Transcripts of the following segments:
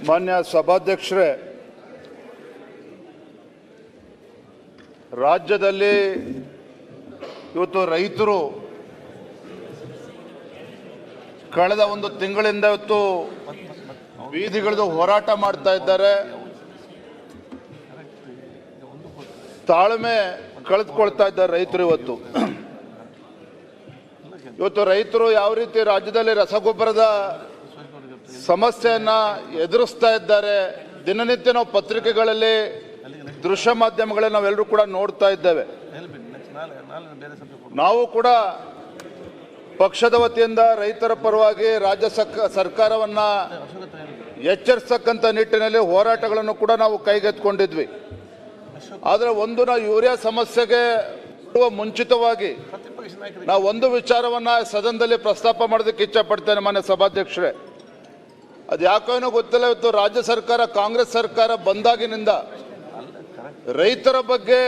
ಮಾನ್ಯ ಸಭಾಧ್ಯಕ್ಷರೇ, ರಾಜ್ಯದಲ್ಲಿ ಇವತ್ತು ರೈತರು ಕಳೆದ ಒಂದು ತಿಂಗಳಿಂದ ಇವತ್ತು ಬೀದಿಗಿಳಿದು ಹೋರಾಟ ಮಾಡ್ತಾ ಇದ್ದಾರೆ. ತಾಳ್ಮೆ ಕಳೆದುಕೊಳ್ತಾ ಇದ್ದಾರೆ ರೈತರು. ಇವತ್ತು ರೈತರು ಯಾವ ರೀತಿ ರಾಜ್ಯದಲ್ಲಿ ರಸಗೊಬ್ಬರದ ಸಮಸ್ಯೆಯನ್ನ ಎದುರಿಸ್ತಾ ಇದ್ದಾರೆ, ದಿನನಿತ್ಯ ನಾವು ಪತ್ರಿಕೆಗಳಲ್ಲಿ ದೃಶ್ಯ ಮಾಧ್ಯಮಗಳಲ್ಲಿ ನಾವೆಲ್ಲರೂ ಕೂಡ ನೋಡ್ತಾ ಇದ್ದೇವೆ. ನಾವು ಕೂಡ ಪಕ್ಷದ ವತಿಯಿಂದ ರೈತರ ಪರವಾಗಿ ರಾಜ್ಯ ಸರ್ಕಾರವನ್ನ ಎಚ್ಚರಿಸತಕ್ಕಂಥ ನಿಟ್ಟಿನಲ್ಲಿ ಹೋರಾಟಗಳನ್ನು ಕೂಡ ನಾವು ಕೈಗೆತ್ತಿಕೊಂಡಿದ್ವಿ. ಆದರೆ ನಾವು ಯೂರಿಯಾ ಸಮಸ್ಯೆಗೆ ಮುಂಚಿತವಾಗಿ ನಾವು ಒಂದು ವಿಚಾರವನ್ನ ಸದನದಲ್ಲಿ ಪ್ರಸ್ತಾಪ ಮಾಡೋದಕ್ಕೆ ಇಚ್ಛೆ ಪಡ್ತೇನೆ. ಮಾನ್ಯ ಸಭಾಧ್ಯಕ್ಷರೇ, ಅದು ಯಾಕೇನೋ ಗೊತ್ತಿಲ್ಲ, ಇವತ್ತು ರಾಜ್ಯ ಸರ್ಕಾರ ಕಾಂಗ್ರೆಸ್ ಸರ್ಕಾರ ಬಂದಾಗಿನಿಂದ ರೈತರ ಬಗ್ಗೆ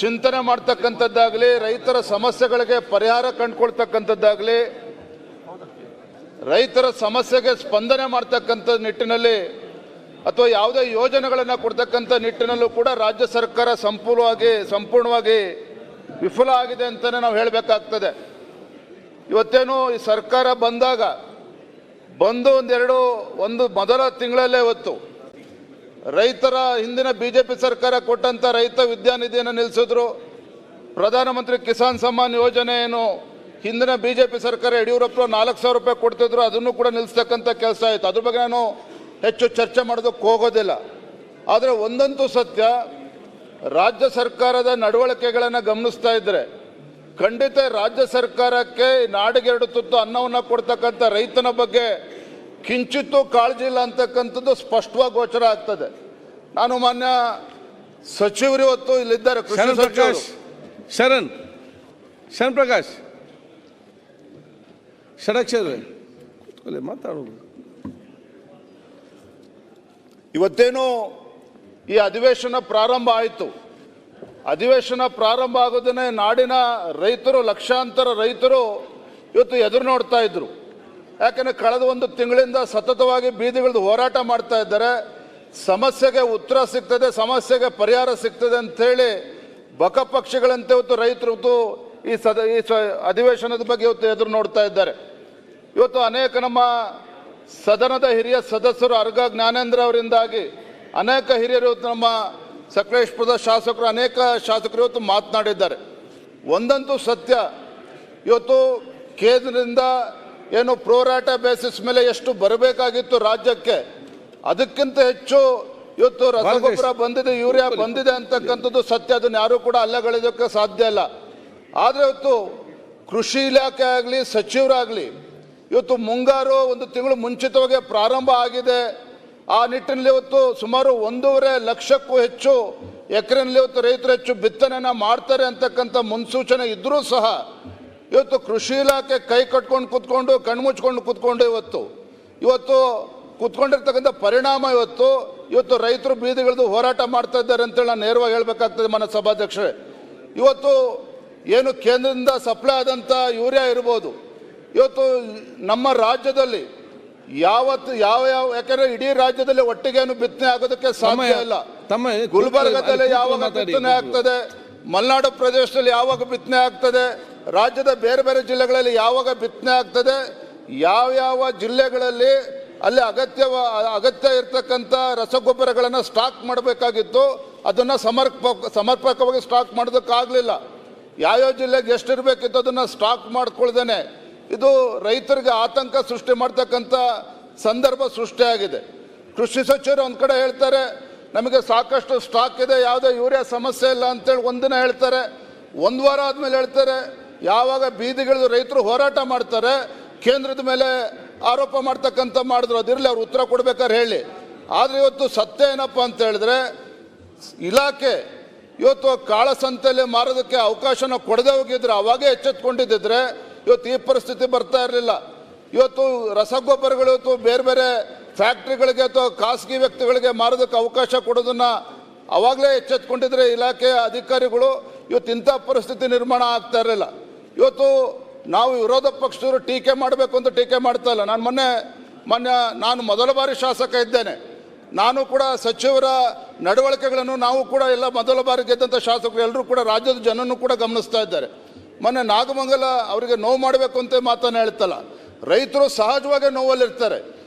ಚಿಂತನೆ ಮಾಡ್ತಕ್ಕಂಥದ್ದಾಗಲಿ, ರೈತರ ಸಮಸ್ಯೆಗಳಿಗೆ ಪರಿಹಾರ ಕಂಡುಕೊಳ್ತಕ್ಕಂಥದ್ದಾಗಲಿ, ರೈತರ ಸಮಸ್ಯೆಗೆ ಸ್ಪಂದನೆ ಮಾಡ್ತಕ್ಕಂಥ ನಿಟ್ಟಿನಲ್ಲಿ ಅಥವಾ ಯಾವುದೇ ಯೋಜನೆಗಳನ್ನು ಕೊಡ್ತಕ್ಕಂಥ ನಿಟ್ಟಿನಲ್ಲೂ ಕೂಡ ರಾಜ್ಯ ಸರ್ಕಾರ ಸಂಪೂರ್ಣವಾಗಿ ವಿಫಲ ಆಗಿದೆ ಅಂತಲೇ ನಾವು ಹೇಳಬೇಕಾಗ್ತದೆ. ಇವತ್ತೇನು ಈ ಸರ್ಕಾರ ಬಂದು ಒಂದು ಮೊದಲ ತಿಂಗಳಲ್ಲೇ ಇವತ್ತು ರೈತರ ಹಿಂದಿನ ಬಿಜೆಪಿ ಸರ್ಕಾರ ಕೊಟ್ಟಂತ ರೈತ ವಿದ್ಯಾನಿಧಿಯನ್ನು ನಿಲ್ಲಿಸಿದ್ರು. ಪ್ರಧಾನಮಂತ್ರಿ ಕಿಸಾನ್ ಸಮ್ಮಾನ್ ಯೋಜನೆ ಏನು ಹಿಂದಿನ ಬಿಜೆಪಿ ಸರ್ಕಾರ ಯಡಿಯೂರಪ್ಪ 4,000 ರೂಪಾಯಿ ಕೊಡ್ತಿದ್ರು, ಅದನ್ನು ಕೂಡ ನಿಲ್ಲಿಸ್ತಕ್ಕಂಥ ಕೆಲಸ ಆಯಿತು. ಅದ್ರ ಬಗ್ಗೆ ನಾನು ಹೆಚ್ಚು ಚರ್ಚೆ ಮಾಡೋದಕ್ಕೆ ಹೋಗೋದಿಲ್ಲ. ಆದರೆ ಒಂದಂತೂ ಸತ್ಯ, ರಾಜ್ಯ ಸರ್ಕಾರದ ನಡವಳಿಕೆಗಳನ್ನು ಗಮನಿಸ್ತಾ ಇದ್ದರೆ ಖಂಡಿತ ರಾಜ್ಯ ಸರ್ಕಾರಕ್ಕೆ ನಾಡಿಗೆ 2 ತುತ್ತು ಅನ್ನವನ್ನು ಕೊಡ್ತಕ್ಕಂಥ ರೈತನ ಬಗ್ಗೆ ಕಿಂಚಿತ್ತೂ ಕಾಳಜಿ ಇಲ್ಲ ಅಂತಕ್ಕಂಥದ್ದು ಸ್ಪಷ್ಟವಾಗಿ ಗೋಚರ ಆಗ್ತದೆ. ನಾನು ಮಾನ್ಯ ಸಚಿವರು ಇವತ್ತು ಇಲ್ಲಿದ್ದಾರೆ, ಕೃಷಿ ಸಚಿವರು ಶರಣ್ ಪ್ರಕಾಶ್ ಷಡಕ್ಷರ ಮಾತಾಡೋದು. ಇವತ್ತೇನು ಈ ಅಧಿವೇಶನ ಪ್ರಾರಂಭ ಆಯಿತು. ಅಧಿವೇಶನ ಪ್ರಾರಂಭ ಆಗೋದನ್ನೇ ನಾಡಿನ ರೈತರು, ಲಕ್ಷಾಂತರ ರೈತರು ಇವತ್ತು ಎದುರು ನೋಡ್ತಾ ಇದ್ರು. ಯಾಕೆಂದರೆ ಕಳೆದ ಒಂದು ತಿಂಗಳಿಂದ ಸತತವಾಗಿ ಬೀದಿಗಿಳಿದು ಹೋರಾಟ ಮಾಡ್ತಾ ಇದ್ದಾರೆ. ಸಮಸ್ಯೆಗೆ ಉತ್ತರ ಸಿಗ್ತದೆ, ಸಮಸ್ಯೆಗೆ ಪರಿಹಾರ ಸಿಗ್ತದೆ ಅಂಥೇಳಿ ಬಕಪಕ್ಷಿಗಳಂತೆ ಇವತ್ತು ರೈತರು ಈ ಅಧಿವೇಶನದ ಬಗ್ಗೆ ಇವತ್ತು ಎದುರು ನೋಡ್ತಾ ಇದ್ದಾರೆ. ಇವತ್ತು ಅನೇಕ ನಮ್ಮ ಸದನದ ಹಿರಿಯ ಸದಸ್ಯರು ಅರ್ಗ ಜ್ಞಾನೇಂದ್ರ ಅವರಿಂದಾಗಿ ಅನೇಕ ಹಿರಿಯರು ಇವತ್ತು ನಮ್ಮ ಸಕಲೇಶಪುರದ ಶಾಸಕರು, ಅನೇಕ ಶಾಸಕರು ಇವತ್ತು ಮಾತನಾಡಿದ್ದಾರೆ. ಒಂದಂತೂ ಸತ್ಯ, ಇವತ್ತು ಕೇಂದ್ರದಿಂದ ಏನು ಪ್ರೋರಾಟ ಬೇಸಿಸ್ ಮೇಲೆ ಎಷ್ಟು ಬರಬೇಕಾಗಿತ್ತು ರಾಜ್ಯಕ್ಕೆ, ಅದಕ್ಕಿಂತ ಹೆಚ್ಚು ಇವತ್ತು ರಸಗೊಬ್ಬರ ಬಂದಿದೆ, ಯೂರಿಯಾ ಬಂದಿದೆ ಅಂತಕ್ಕಂಥದ್ದು ಸತ್ಯ. ಅದನ್ನು ಯಾರೂ ಕೂಡ ಅಲ್ಲಗಳಿಸೋಕ್ಕೆ ಸಾಧ್ಯ ಇಲ್ಲ. ಆದರೆ ಇವತ್ತು ಕೃಷಿ ಇಲಾಖೆ ಆಗಲಿ, ಸಚಿವರಾಗಲಿ, ಇವತ್ತು ಮುಂಗಾರು ಒಂದು ತಿಂಗಳು ಮುಂಚಿತವಾಗಿ ಪ್ರಾರಂಭ ಆಗಿದೆ. ಆ ನಿಟ್ಟಿನಲ್ಲಿ ಇವತ್ತು ಸುಮಾರು 1.5 ಲಕ್ಷಕ್ಕೂ ಹೆಚ್ಚು ಎಕರೆನಲ್ಲಿ ಇವತ್ತು ರೈತರು ಹೆಚ್ಚು ಬಿತ್ತನೆಯನ್ನು ಮಾಡ್ತಾರೆ ಅಂತಕ್ಕಂಥ ಮುನ್ಸೂಚನೆ ಇದ್ದರೂ ಸಹ ಇವತ್ತು ಕೃಷಿ ಇಲಾಖೆ ಕೈ ಕಟ್ಕೊಂಡು ಕೂತ್ಕೊಂಡು, ಕಣ್ಮುಚ್ಕೊಂಡು ಕೂತ್ಕೊಂಡು ಇವತ್ತು ಕೂತ್ಕೊಂಡಿರ್ತಕ್ಕಂಥ ಪರಿಣಾಮ ಇವತ್ತು ರೈತರು ಬೀದಿಗಿಳಿದು ಹೋರಾಟ ಮಾಡ್ತಾ ಇದ್ದಾರೆ ಅಂತೇಳಿ ನಾನು ನೇರವಾಗಿ ಹೇಳಬೇಕಾಗ್ತದೆ. ಮಾನ್ಯ ಸಭಾಧ್ಯಕ್ಷರೇ, ಇವತ್ತು ಏನು ಕೇಂದ್ರದಿಂದ ಸಪ್ಲೈ ಆದಂಥ ಯೂರಿಯಾ ಇರ್ಬೋದು, ಇವತ್ತು ನಮ್ಮ ರಾಜ್ಯದಲ್ಲಿ ಯಾಕಂದ್ರೆ ಇಡೀ ರಾಜ್ಯದಲ್ಲಿ ಒಟ್ಟಿಗೇನು ಬಿತ್ತನೆ ಆಗೋದಕ್ಕೆ ಸಾಧ್ಯ ಇಲ್ಲ. ಗುಲ್ಬರ್ಗದಲ್ಲಿ ಯಾವಾಗ ಬಿತ್ತನೆ ಆಗ್ತದೆ, ಮಲೆನಾಡು ಪ್ರದೇಶದಲ್ಲಿ ಯಾವಾಗ ಬಿತ್ತನೆ ಆಗ್ತದೆ, ರಾಜ್ಯದ ಬೇರೆ ಬೇರೆ ಜಿಲ್ಲೆಗಳಲ್ಲಿ ಯಾವಾಗ ಬಿತ್ತನೆ ಆಗ್ತದೆ, ಯಾವ ಜಿಲ್ಲೆಗಳಲ್ಲಿ ಅಲ್ಲಿ ಅಗತ್ಯ ಇರ್ತಕ್ಕಂಥ ರಸಗೊಬ್ಬರಗಳನ್ನು ಸ್ಟಾಕ್ ಮಾಡಬೇಕಾಗಿತ್ತು, ಅದನ್ನು ಸಮರ್ಪಕವಾಗಿ ಸ್ಟಾಕ್ ಮಾಡೋದಕ್ಕಾಗಲಿಲ್ಲ. ಯಾವ್ಯಾವ ಜಿಲ್ಲೆಗೆ ಎಷ್ಟಿರಬೇಕಿತ್ತು ಅದನ್ನು ಸ್ಟಾಕ್ ಮಾಡ್ಕೊಳ್ದೇನೆ ಇದು ರೈತರಿಗೆ ಆತಂಕ ಸೃಷ್ಟಿ ಮಾಡ್ತಕ್ಕಂಥ ಸಂದರ್ಭ ಸೃಷ್ಟಿಯಾಗಿದೆ. ಕೃಷಿ ಸಚಿವರು ಒಂದು ಕಡೆ ಹೇಳ್ತಾರೆ ನಮಗೆ ಸಾಕಷ್ಟು ಸ್ಟಾಕ್ ಇದೆ, ಯಾವುದೇ ಯೂರಿಯಾ ಸಮಸ್ಯೆ ಇಲ್ಲ ಅಂತೇಳಿ ಒಂದಿನ ಹೇಳ್ತಾರೆ, ಒಂದು ವಾರ ಆದಮೇಲೆ ಹೇಳ್ತಾರೆ ಯಾವಾಗ ಬೀದಿಗಿಳಿದು ರೈತರು ಹೋರಾಟ ಮಾಡ್ತಾರೆ ಕೇಂದ್ರದ ಮೇಲೆ ಆರೋಪ ಮಾಡಿದ್ರು. ಅದಿರಲಿ, ಅವ್ರು ಉತ್ತರ ಕೊಡ್ಬೇಕಾದ್ರೆ ಹೇಳಿ. ಆದರೆ ಇವತ್ತು ಸತ್ಯ ಏನಪ್ಪ ಅಂತ ಹೇಳಿದ್ರೆ, ಇಲಾಖೆ ಇವತ್ತು ಕಾಳಸಂತೆಯಲ್ಲಿ ಮಾರೋದಕ್ಕೆ ಅವಕಾಶನ ಕೊಡದೆ ಹೋಗಿದ್ರೆ, ಅವಾಗೇ ಎಚ್ಚೆತ್ಕೊಂಡಿದ್ದಿದ್ರೆ ಇವತ್ತು ಈ ಪರಿಸ್ಥಿತಿ ಬರ್ತಾ ಇರಲಿಲ್ಲ. ಇವತ್ತು ರಸಗೊಬ್ಬರಗಳು ಇವತ್ತು ಬೇರೆ ಬೇರೆ ಫ್ಯಾಕ್ಟ್ರಿಗಳಿಗೆ ಅಥವಾ ಖಾಸಗಿ ವ್ಯಕ್ತಿಗಳಿಗೆ ಮಾರೋದಕ್ಕೆ ಅವಕಾಶ ಕೊಡೋದನ್ನು ಅವಾಗಲೇ ಎಚ್ಚೆತ್ಕೊಂಡಿದ್ರೆ ಇಲಾಖೆಯ ಅಧಿಕಾರಿಗಳು, ಇವತ್ತು ಇಂಥ ಪರಿಸ್ಥಿತಿ ನಿರ್ಮಾಣ ಆಗ್ತಾ ಇರಲಿಲ್ಲ. ಇವತ್ತು ನಾವು ವಿರೋಧ ಪಕ್ಷದವರು ಟೀಕೆ ಮಾಡಬೇಕು ಅಂತ ಟೀಕೆ ಮಾಡ್ತಾ ಇಲ್ಲ. ನಾನು ಮೊನ್ನೆ ಮೊನ್ನೆ ನಾನು ಮೊದಲ ಬಾರಿ ಶಾಸಕ ಇದ್ದೇನೆ. ನಾನು ಕೂಡ ಸಚಿವರ ನಡವಳಿಕೆಗಳನ್ನು ನಾವು ಕೂಡ ಎಲ್ಲ ಮೊದಲ ಬಾರಿ ಗೆದ್ದಂಥ ಶಾಸಕರು ಎಲ್ಲರೂ ಕೂಡ ರಾಜ್ಯದ ಜನನೂ ಕೂಡ ಗಮನಿಸ್ತಾ ಇದ್ದಾರೆ. ಮೊನ್ನೆ ನಾಗಮಂಗಲ ಅವರಿಗೆ ನೋವು ಮಾಡಬೇಕು ಅಂತ ಮಾತನ್ನು ಹೇಳ್ತಲ್ಲ, ರೈತರು ಸಹಜವಾಗಿ ನೋವಲ್ಲಿರ್ತಾರೆ.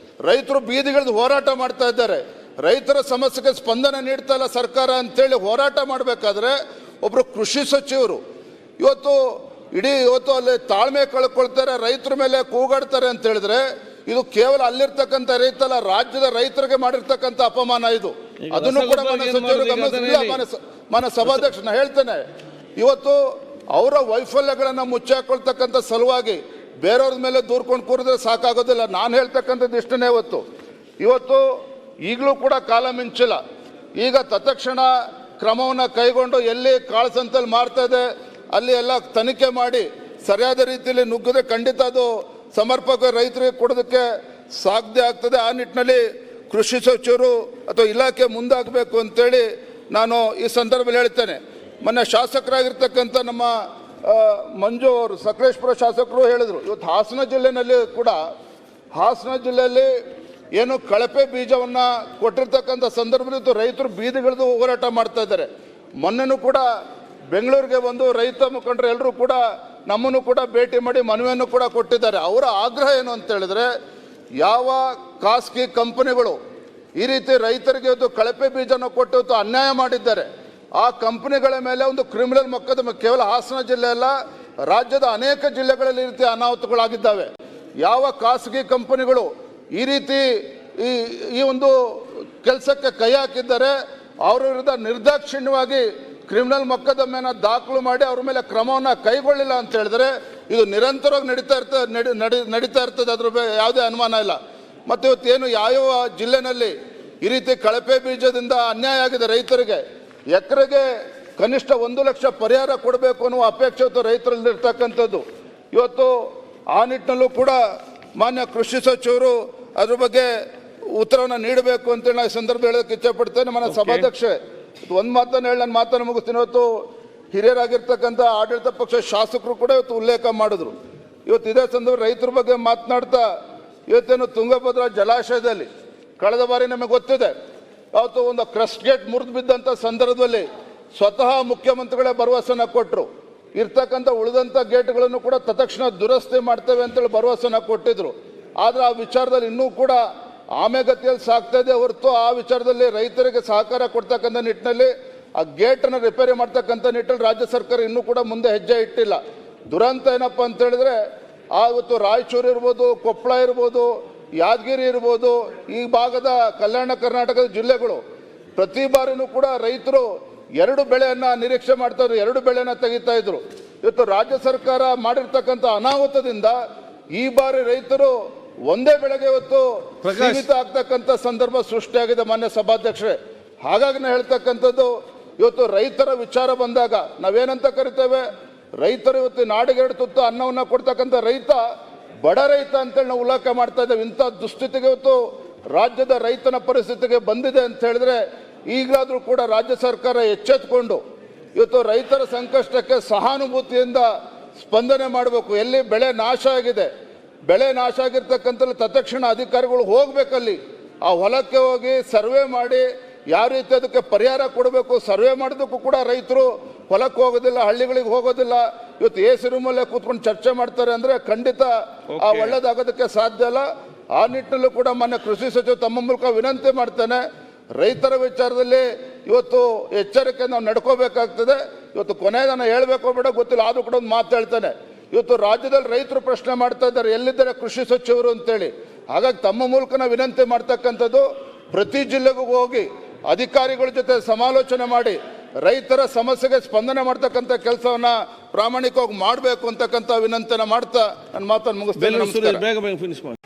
ರೈತರು ಬೀದಿಗಿಳಿದು ಹೋರಾಟ ಮಾಡ್ತಾ ಇದ್ದಾರೆ. ರೈತರ ಸಮಸ್ಯೆಗೆ ಸ್ಪಂದನೆ ನೀಡ್ತಾ ಇಲ್ಲ ಸರ್ಕಾರ ಅಂತೇಳಿ ಹೋರಾಟ ಮಾಡಬೇಕಾದ್ರೆ ಒಬ್ಬರು ಕೃಷಿ ಸಚಿವರು ಇವತ್ತು ಅಲ್ಲಿ ತಾಳ್ಮೆ ಕಳ್ಕೊಳ್ತಾರೆ, ರೈತರ ಮೇಲೆ ಕೂಗಾಡ್ತಾರೆ ಅಂತ ಹೇಳಿದ್ರೆ ಇದು ಕೇವಲ ಅಲ್ಲಿರ್ತಕ್ಕಂಥ ರೈತಲ್ಲ, ರಾಜ್ಯದ ರೈತರಿಗೆ ಮಾಡಿರ್ತಕ್ಕಂಥ ಅಪಮಾನ ಇದು. ಅದನ್ನು ಕೂಡ ಸಚಿವರು ಗಮನಿಸಿಲ್ಲ. ಮಾನ್ಯ ಸಭಾಧ್ಯಕ್ಷನ ಹೇಳ್ತೇನೆ, ಇವತ್ತು ಅವರ ವೈಫಲ್ಯಗಳನ್ನು ಮುಚ್ಚಾಕೊಳ್ತಕ್ಕಂಥ ಸಲುವಾಗಿ ಬೇರೆಯವ್ರ ಮೇಲೆ ದೂರ್ಕೊಂಡು ಕೂರಿದ್ರೆ ಸಾಕಾಗೋದಿಲ್ಲ. ನಾನು ಹೇಳ್ತಕ್ಕಂಥದ್ದು ಇಷ್ಟನೇ, ಇವತ್ತು ಈಗಲೂ ಕೂಡ ಕಾಲ ಮಿಂಚಿಲ್ಲ. ಈಗ ತತ್ಕ್ಷಣ ಕ್ರಮವನ್ನು ಕೈಗೊಂಡು ಎಲ್ಲಿ ಕಾಳಸಂತೆಯಲ್ಲಿ ಮಾಡ್ತಾ ಇದೆ ಅಲ್ಲಿ ಎಲ್ಲ ತನಿಖೆ ಮಾಡಿ ಸರಿಯಾದ ರೀತಿಯಲ್ಲಿ ನುಗ್ಗದೆ ಖಂಡಿತ ಅದು ಸಮರ್ಪಕ ರೈತರಿಗೆ ಕೊಡೋದಕ್ಕೆ ಸಾಧ್ಯ ಆಗ್ತದೆ. ಆ ನಿಟ್ಟಿನಲ್ಲಿ ಕೃಷಿ ಸಚಿವರು ಅಥವಾ ಇಲಾಖೆ ಮುಂದಾಗಬೇಕು ಅಂತೇಳಿ ನಾನು ಈ ಸಂದರ್ಭದಲ್ಲಿ ಹೇಳ್ತೇನೆ. ಮೊನ್ನೆ ಶಾಸಕರಾಗಿರ್ತಕ್ಕಂಥ ನಮ್ಮ ಮಂಜು ಅವರು ಸಕಲೇಶ್ಪುರ ಶಾಸಕರು ಹೇಳಿದರು, ಇವತ್ತು ಹಾಸನ ಜಿಲ್ಲೆಯಲ್ಲಿ ಕೂಡ ಹಾಸನ ಜಿಲ್ಲೆಯಲ್ಲಿ ಏನು ಕಳಪೆ ಬೀಜವನ್ನು ಕೊಟ್ಟಿರ್ತಕ್ಕಂಥ ಸಂದರ್ಭದಲ್ಲಿ ರೈತರು ಬೀದಿಗಿಳಿದು ಹೋರಾಟ ಮಾಡ್ತಾ ಇದ್ದಾರೆ. ಮೊನ್ನೆನೂ ಕೂಡ ಬೆಂಗಳೂರಿಗೆ ಬಂದು ರೈತ ಮುಖಂಡರು ಎಲ್ಲರೂ ಕೂಡ ನಮ್ಮನ್ನು ಕೂಡ ಭೇಟಿ ಮಾಡಿ ಮನವಿಯನ್ನು ಕೂಡ ಕೊಟ್ಟಿದ್ದಾರೆ. ಅವರ ಆಗ್ರಹ ಏನು ಅಂತ ಹೇಳಿದ್ರೆ, ಯಾವ ಖಾಸಗಿ ಕಂಪನಿಗಳು ಈ ರೀತಿ ರೈತರಿಗೆ ಇವತ್ತು ಕಳಪೆ ಬೀಜನ ಕೊಟ್ಟು ಅನ್ಯಾಯ ಮಾಡಿದ್ದಾರೆ, ಆ ಕಂಪನಿಗಳ ಮೇಲೆ ಒಂದು ಕ್ರಿಮಿನಲ್ ಮೊಕದ್ದಮೆ ಕೇವಲ ಹಾಸನ ಜಿಲ್ಲೆ ಅಲ್ಲ, ರಾಜ್ಯದ ಅನೇಕ ಜಿಲ್ಲೆಗಳಲ್ಲಿ ಈ ರೀತಿ ಅನಾಹುತಗಳಾಗಿದ್ದಾವೆ. ಯಾವ ಖಾಸಗಿ ಕಂಪನಿಗಳು ಈ ರೀತಿ ಈ ಒಂದು ಕೆಲಸಕ್ಕೆ ಕೈ ಹಾಕಿದ್ದಾರೆ ಅವರ ವಿರುದ್ಧ ನಿರ್ದಾಕ್ಷಿಣ್ಯವಾಗಿ ಕ್ರಿಮಿನಲ್ ಮೊಕದ್ದಮೆಯನ್ನು ದಾಖಲು ಮಾಡಿ ಅವ್ರ ಮೇಲೆ ಕ್ರಮವನ್ನು ಕೈಗೊಳ್ಳಿಲ್ಲ ಅಂತ ಹೇಳಿದ್ರೆ ಇದು ನಿರಂತರವಾಗಿ ನಡೀತಾ ಇರ್ತದೆ. ಅದ್ರ ಬಗ್ಗೆ ಯಾವುದೇ ಅನುಮಾನ ಇಲ್ಲ. ಮತ್ತು ಇವತ್ತೇನು ಯಾವ ಜಿಲ್ಲೆನಲ್ಲಿ ಈ ರೀತಿ ಕಳಪೆ ಬೀಜದಿಂದ ಅನ್ಯಾಯ ಆಗಿದೆ ರೈತರಿಗೆ, ಎಕರೆಗೆ ಕನಿಷ್ಠ 1 ಲಕ್ಷ ಪರಿಹಾರ ಕೊಡಬೇಕು ಅನ್ನುವ ಅಪೇಕ್ಷೆ ರೈತರಲ್ಲಿ ಇರ್ತಕ್ಕಂಥದ್ದು. ಇವತ್ತು ಆ ನಿಟ್ಟಿನಲ್ಲೂ ಕೂಡ ಮಾನ್ಯ ಕೃಷಿ ಸಚಿವರು ಅದ್ರ ಬಗ್ಗೆ ಉತ್ತರವನ್ನು ನೀಡಬೇಕು ಅಂತೇಳಿ ನಾನು ಈ ಸಂದರ್ಭ ಹೇಳೋದಕ್ಕೆ ಇಚ್ಛೆಪಡ್ತೇನೆ. ನನ್ನ ಸಭಾಧ್ಯಕ್ಷ ಒಂದು ಮಾತನ್ನು ಹೇಳಿ ನನ್ನ ಮಾತನ್ನು ಮುಗಿಸ್ತೀನಿ. ಇವತ್ತು ಹಿರಿಯರಾಗಿರ್ತಕ್ಕಂಥ ಆಡಳಿತ ಪಕ್ಷ ಶಾಸಕರು ಕೂಡ ಇವತ್ತು ಉಲ್ಲೇಖ ಮಾಡಿದ್ರು. ಇವತ್ತು ಇದೇ ಸಂದರ್ಭ ರೈತರ ಬಗ್ಗೆ ಮಾತನಾಡ್ತಾ ಇವತ್ತೇನು ತುಂಗಭದ್ರಾ ಜಲಾಶಯದಲ್ಲಿ ಕಳೆದ ಬಾರಿ ನಮಗೆ ಗೊತ್ತಿದೆ, ಅವತ್ತು ಒಂದು ಕ್ರಸ್ಟ್ ಗೇಟ್ ಮುರಿದು ಬಿದ್ದಂಥ ಸಂದರ್ಭದಲ್ಲಿ ಸ್ವತಃ ಮುಖ್ಯಮಂತ್ರಿಗಳೇ ಭರವಸೆನ ಕೊಟ್ಟರು. ಇರ್ತಕ್ಕಂಥ ಉಳಿದಂಥ ಗೇಟ್ಗಳನ್ನು ಕೂಡ ತತ್ಕ್ಷಣ ದುರಸ್ತಿ ಮಾಡ್ತೇವೆ ಅಂತೇಳಿ ಭರವಸೆನ ಕೊಟ್ಟಿದ್ರು. ಆದರೆ ಆ ವಿಚಾರದಲ್ಲಿ ಇನ್ನೂ ಕೂಡ ಆಮೆಗತಿಯಲ್ಲಿ ಸಾಗ್ತಾ ಇದೆ ಹೊರತು ಆ ವಿಚಾರದಲ್ಲಿ ರೈತರಿಗೆ ಸಹಕಾರ ಕೊಡ್ತಕ್ಕಂಥ ನಿಟ್ಟಿನಲ್ಲಿ ಆ ಗೇಟನ್ನು ರಿಪೇರಿ ಮಾಡ್ತಕ್ಕಂಥ ನಿಟ್ಟಿನಲ್ಲಿ ರಾಜ್ಯ ಸರ್ಕಾರ ಇನ್ನೂ ಕೂಡ ಮುಂದೆ ಹೆಜ್ಜೆ ಇಟ್ಟಿಲ್ಲ. ದುರಂತ ಏನಪ್ಪ ಅಂತ ಹೇಳಿದ್ರೆ ಇವತ್ತು ರಾಯಚೂರು ಇರ್ಬೋದು, ಕೊಪ್ಪಳ ಇರ್ಬೋದು, ಯಾದಗಿರಿ ಇರ್ಬೋದು, ಈ ಭಾಗದ ಕಲ್ಯಾಣ ಕರ್ನಾಟಕದ ಜಿಲ್ಲೆಗಳು ಪ್ರತಿ ಬಾರಿನೂ ಕೂಡ ರೈತರು 2 ಬೆಳೆಯನ್ನು ನಿರೀಕ್ಷೆ ಮಾಡ್ತಾ ಇದ್ರು, 2 ಬೆಳೆಯನ್ನು ತೆಗಿತಾ ಇದ್ರು. ಇವತ್ತು ರಾಜ್ಯ ಸರ್ಕಾರ ಮಾಡಿರ್ತಕ್ಕಂಥ ಅನಾಹುತದಿಂದ ಈ ಬಾರಿ ರೈತರು ಒಂದೇ ಬೆಳೆಗೆ ಇವತ್ತು ಸೀಮಿತ ಆಗ್ತಕ್ಕಂಥ ಸಂದರ್ಭ ಸೃಷ್ಟಿಯಾಗಿದೆ ಮಾನ್ಯ ಸಭಾಧ್ಯಕ್ಷರೇ. ಹಾಗಾಗಿ ನಾನು ಹೇಳ್ತಕ್ಕಂಥದ್ದು, ಇವತ್ತು ರೈತರ ವಿಚಾರ ಬಂದಾಗ ನಾವೇನಂತ ಕರಿತೇವೆ, ರೈತರು ಇವತ್ತು ನಾಡಿಗೆ 2 ತುತ್ತು ಅನ್ನವನ್ನು ಕೊಡ್ತಕ್ಕಂಥ ರೈತ ಬಡ ರೈತ ಅಂತೇಳಿ ನಾವು ಉಲ್ಲೇಖ ಮಾಡ್ತಾ ಇದ್ದೇವೆ. ಇಂಥ ದುಸ್ಥಿತಿಗೆ ಇವತ್ತು ರಾಜ್ಯದ ರೈತನ ಪರಿಸ್ಥಿತಿಗೆ ಬಂದಿದೆ ಅಂತ ಹೇಳಿದ್ರೆ ಈಗಲಾದರೂ ಕೂಡ ರಾಜ್ಯ ಸರ್ಕಾರ ಎಚ್ಚೆತ್ತುಕೊಂಡು ಇವತ್ತು ರೈತರ ಸಂಕಷ್ಟಕ್ಕೆ ಸಹಾನುಭೂತಿಯಿಂದ ಸ್ಪಂದನೆ ಮಾಡಬೇಕು. ಎಲ್ಲಿ ಬೆಳೆ ನಾಶ ಆಗಿದೆ, ಬೆಳೆ ನಾಶ ಆಗಿರ್ತಕ್ಕಂಥ ತತ್ಕ್ಷಣ ಅಧಿಕಾರಿಗಳು ಹೋಗಬೇಕಲ್ಲಿ, ಆ ಹೊಲಕ್ಕೆ ಹೋಗಿ ಸರ್ವೆ ಮಾಡಿ ಯಾವ ರೀತಿ ಅದಕ್ಕೆ ಪರಿಹಾರ ಕೊಡಬೇಕು, ಸರ್ವೆ ಮಾಡೋದಕ್ಕೂ ಕೂಡ ರೈತರು ಹೊಲಕ್ಕೆ ಹೋಗೋದಿಲ್ಲ, ಹಳ್ಳಿಗಳಿಗೆ ಹೋಗೋದಿಲ್ಲ. ಇವತ್ತು ಎಸಿ ರೂಮಲ್ಲೇ ಕೂತ್ಕೊಂಡು ಚರ್ಚೆ ಮಾಡ್ತಾರೆ ಅಂದರೆ ಖಂಡಿತ ಒಳ್ಳೇದಾಗೋದಕ್ಕೆ ಸಾಧ್ಯ ಇಲ್ಲ. ಆ ನಿಟ್ಟಿನಲ್ಲೂ ಕೂಡ ಮಾನ್ಯ ಕೃಷಿ ಸಚಿವರು ತಮ್ಮ ಮೂಲಕ ವಿನಂತಿ ಮಾಡ್ತೇನೆ, ರೈತರ ವಿಚಾರದಲ್ಲಿ ಇವತ್ತು ಎಚ್ಚರಿಕೆ ನಾವು ನಡ್ಕೋಬೇಕಾಗ್ತದೆ. ಇವತ್ತು ಕೊನೆಯದನ್ನು ಹೇಳಬೇಕು ಬೇಡ ಗೊತ್ತಿಲ್ಲ, ಆದರೂ ಕೂಡ ಒಂದು ಮಾತು ಹೇಳ್ತೇನೆ. ಇವತ್ತು ರಾಜ್ಯದಲ್ಲಿ ರೈತರು ಪ್ರಶ್ನೆ ಮಾಡ್ತಾ ಇದ್ದಾರೆ, ಎಲ್ಲಿದ್ದಾರೆ ಕೃಷಿ ಸಚಿವರು ಅಂತೇಳಿ. ಹಾಗಾಗಿ ತಮ್ಮ ಮೂಲಕ ನಾವು ವಿನಂತಿ ಮಾಡ್ತಕ್ಕಂಥದ್ದು, ಪ್ರತಿ ಜಿಲ್ಲೆಗೂ ಹೋಗಿ ಅಧಿಕಾರಿಗಳ ಜೊತೆ ಸಮಾಲೋಚನೆ ಮಾಡಿ ರೈತರ ಸಮಸ್ಯೆಗೆ ಸ್ಪಂದನೆ ಮಾಡ್ತಕ್ಕಂಥ ಕೆಲಸವನ್ನು ಪ್ರಾಮಾಣಿಕವಾಗಿ ಮಾಡಬೇಕು ಅಂತಕ್ಕಂಥ ವಿನಂತಿನ ಮಾಡ್ತಾ ನನ್ನ ಮಾತನ್ನು ಮುಗಿಸ್ತೇನೆ. ಬೇಗ ಫಿನಿಶ್ ಮಾಡಿ.